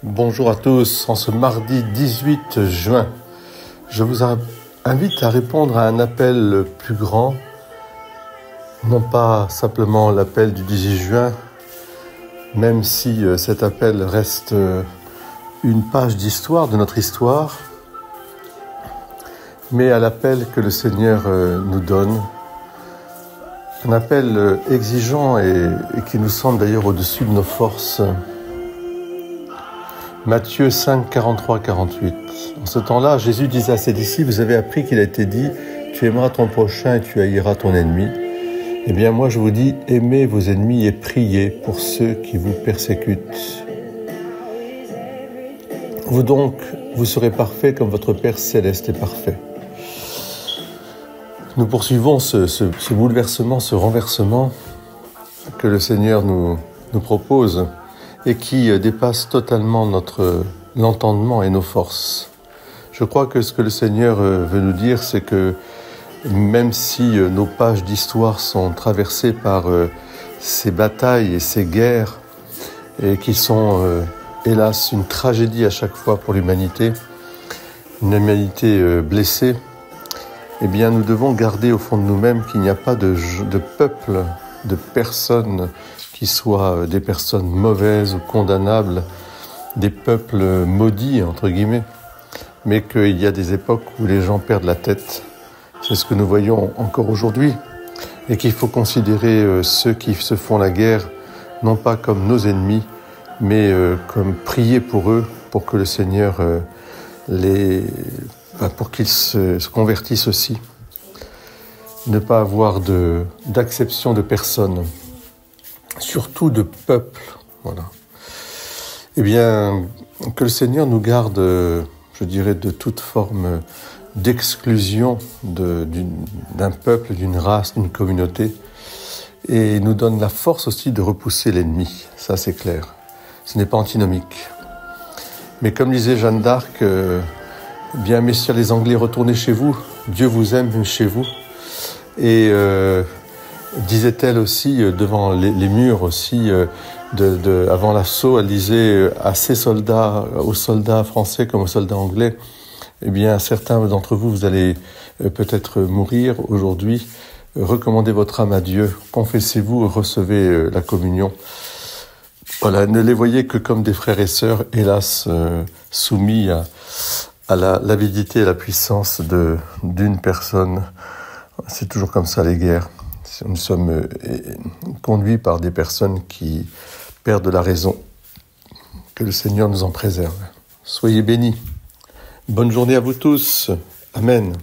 Bonjour à tous, en ce mardi 18 juin, je vous invite à répondre à un appel plus grand, non pas simplement l'appel du 18 juin, même si cet appel reste une page d'histoire, de notre histoire, mais à l'appel que le Seigneur nous donne, un appel exigeant et qui nous semble d'ailleurs au-dessus de nos forces. Matthieu 5, 43, 48. En ce temps-là, Jésus disait à ses disciples, vous avez appris qu'il a été dit, tu aimeras ton prochain et tu haïras ton ennemi. Eh bien, moi je vous dis, aimez vos ennemis et priez pour ceux qui vous persécutent. Vous donc, vous serez parfaits comme votre Père Céleste est parfait. Nous poursuivons ce bouleversement, ce renversement que le Seigneur nous propose et qui dépasse totalement l'entendement et nos forces. Je crois que ce que le Seigneur veut nous dire, c'est que même si nos pages d'histoire sont traversées par ces batailles et ces guerres, et qui sont, hélas, une tragédie à chaque fois pour l'humanité, une humanité blessée, eh bien nous devons garder au fond de nous-mêmes qu'il n'y a pas de peuple, de personnes qui soient des personnes mauvaises ou condamnables, des peuples maudits, entre guillemets, mais qu'il y a des époques où les gens perdent la tête. C'est ce que nous voyons encore aujourd'hui, et qu'il faut considérer ceux qui se font la guerre, non pas comme nos ennemis, mais comme prier pour eux, pour que le Seigneur pour qu'ils se convertissent aussi. Ne pas avoir d'acception de personne, surtout de peuple. Voilà. Eh bien, que le Seigneur nous garde, je dirais, de toute forme d'exclusion d'un peuple, d'une race, d'une communauté, et nous donne la force aussi de repousser l'ennemi. Ça, c'est clair. Ce n'est pas antinomique. Mais comme disait Jeanne d'Arc, bien, messieurs les Anglais, retournez chez vous. Dieu vous aime chez vous. Et disait-elle aussi devant les murs aussi avant l'assaut, elle disait aux soldats français comme aux soldats anglais, eh bien certains d'entre vous, vous allez peut-être mourir aujourd'hui. Recommandez votre âme à Dieu, confessez-vous, recevez la communion. Voilà, ne les voyez que comme des frères et sœurs, hélas, soumis à l'avidité et à la puissance d'une personne. C'est toujours comme ça, les guerres. Nous sommes conduits par des personnes qui perdent la raison. Que le Seigneur nous en préserve. Soyez bénis. Bonne journée à vous tous. Amen.